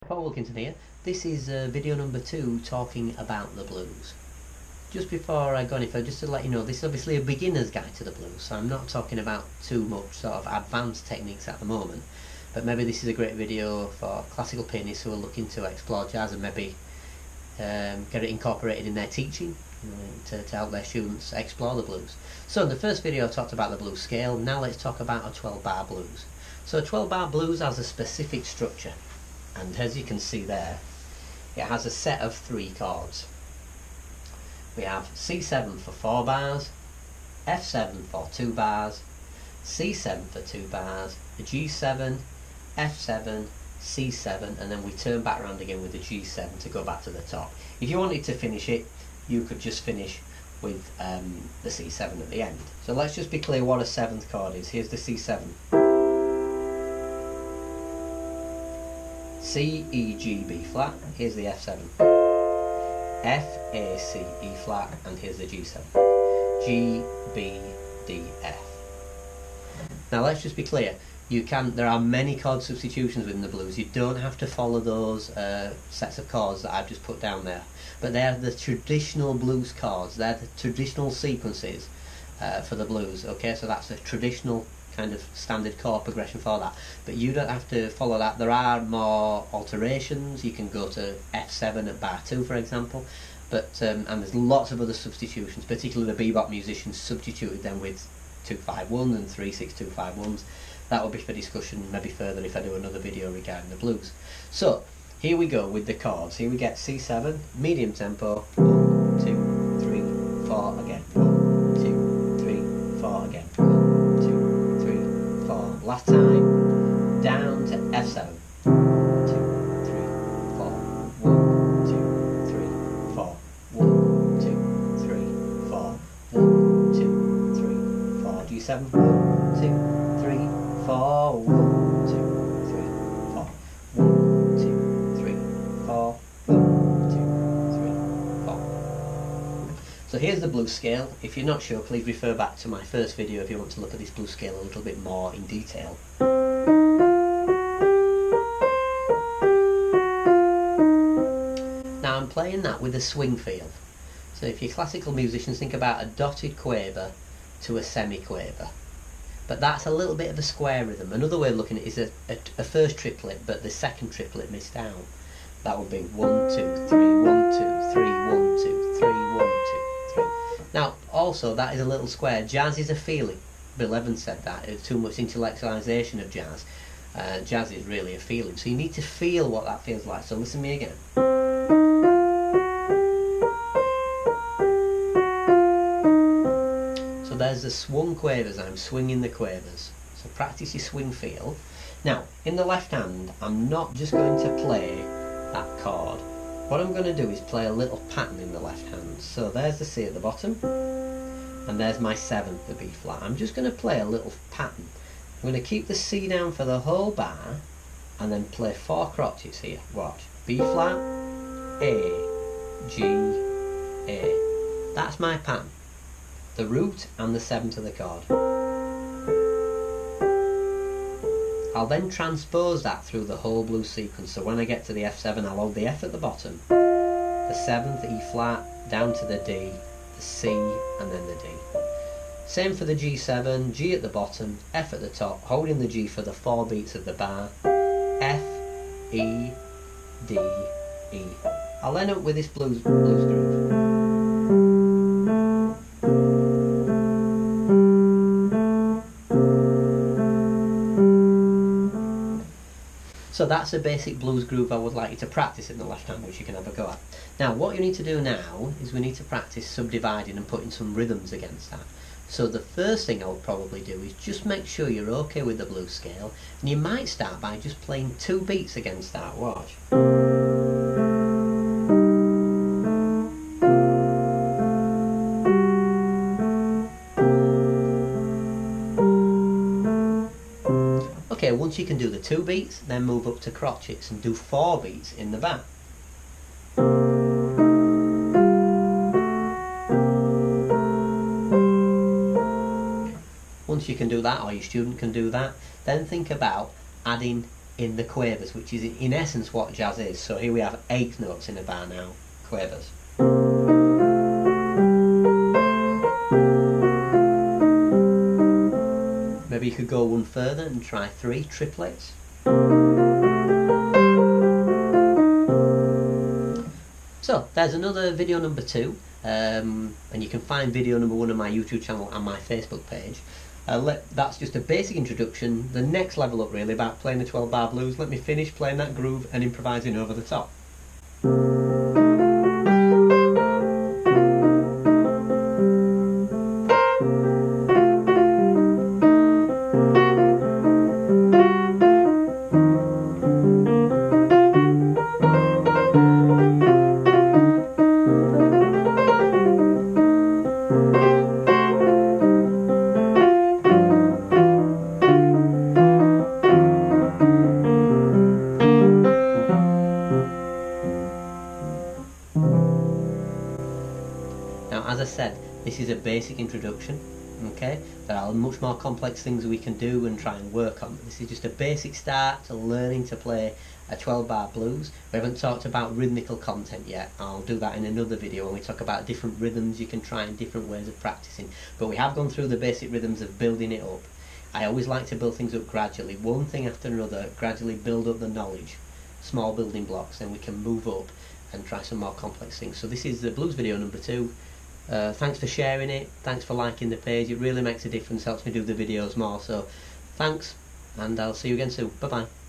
Paul Wilkinson here. This is video number 2 talking about the blues. Just before I go any further, just to let you know, this is obviously a beginner's guide to the blues, so I'm not talking about too much sort of advanced techniques at the moment, but maybe this is a great video for classical pianists who are looking to explore jazz and maybe get it incorporated in their teaching to help their students explore the blues. So in the first video I talked about the blues scale. Now let's talk about a 12-bar blues. So a 12-bar blues has a specific structure, and as you can see there, it has a set of 3 chords. We have C7 for 4 bars, F7 for 2 bars, C7 for 2 bars, the G7, F7, C7, and then we turn back around again with the G7 to go back to the top. If you wanted to finish it, you could just finish with the C7 at the end. So let's just be clear what a 7th chord is. Here's the C7. C, E, G, B flat, here's the F7. F, A, C, E flat, and here's the G7. G, B, D, F. Now let's just be clear, there are many chord substitutions within the blues. You don't have to follow those sets of chords that I've just put down there. But they're the traditional blues chords, they're the traditional sequences for the blues, okay? So that's a traditional kind of standard chord progression for that, but you don't have to follow that. There are more alterations. You can go to F7 at bar 2 for example, but and there's lots of other substitutions, particularly the bebop musicians substituted them with 2-5-1 and 3-6-2-5-1s. That will be for discussion maybe further if I do another video regarding the blues. So here we go with the chords. Here we get C7, medium tempo, 1, 2, 3, 4 again, 1, 2, 3, 4 again, 1, 2, 3, 4. Last time, down to F7, 2, 3, 4, 1, 2, 3, 4, 1, 2, 3, 4, 1, 2, 3, 4, G7, 1, 2, 3, 4, 1, 2, 3, 4, 1, 2, 3, 4, 1, 2, 3, 4. So here's the blues scale. If you're not sure, please refer back to my first video if you want to look at this blues scale a little bit more in detail. Now I'm playing that with a swing feel. So if you're classical musicians, think about a dotted quaver to a semi-quaver. But that's a little bit of a square rhythm. Another way of looking at it is a first triplet, but the second triplet missed out. That would be 1, 2, 3, 1, 2, 3, 1, 2, 3, 1, 2, 3. Now, also, that is a little square. Jazz is a feeling. Bill Evans said that. It's too much intellectualization of jazz. Jazz is really a feeling. So you need to feel what that feels like. So listen to me again. So there's the swung quavers. I'm swinging the quavers. So practice your swing feel. Now, in the left hand, I'm not just going to play that chord. What I'm going to do is play a little pattern in the left hand. So there's the C at the bottom, and there's my 7th, the B flat. I'm just going to play a little pattern. I'm going to keep the C down for the whole bar, and then play 4 crotchets here. Watch. B flat, A, G, A. That's my pattern. The root and the 7th of the chord. I'll then transpose that through the whole blues sequence. So when I get to the F7, I'll hold the F at the bottom, the 7th, E flat, down to the D, the C, and then the D. Same for the G7, G at the bottom, F at the top, holding the G for the 4 beats of the bar, F, E, D, E. I'll end up with this blues groove. So that's a basic blues groove I would like you to practice in the left hand, which you can have a go at. Now what you need to do now is we need to practice subdividing and putting some rhythms against that. So the first thing I would probably do is just make sure you're okay with the blues scale, and you might start by just playing 2 beats against that. Watch. Okay, once you can do the 2 beats, then move up to crotchets and do 4 beats in the bar. Once you can do that, or your student can do that, then think about adding in the quavers, which is in essence what jazz is. So here we have 8 notes in a bar now, quavers. Maybe you could go one further and try 3 triplets. So there's another video number 2, and you can find video number 1 on my YouTube channel and my Facebook page. That's just a basic introduction, the next level up really, about playing the 12 bar blues. Let me finish playing that groove and improvising over the top. Now, as I said, this is a basic introduction, okay? There are much more complex things we can do and try and work on. This is just a basic start to learning to play a 12 bar blues. We haven't talked about rhythmical content yet. I'll do that in another video when we talk about different rhythms you can try and different ways of practicing. But we have gone through the basic rhythms of building it up. I always like to build things up gradually, one thing after another, gradually build up the knowledge, small building blocks, then we can move up and try some more complex things. So this is the blues video number 2. Thanks for sharing it, thanks for liking the page, it really makes a difference, helps me do the videos more. So thanks, and I'll see you again soon. Bye bye.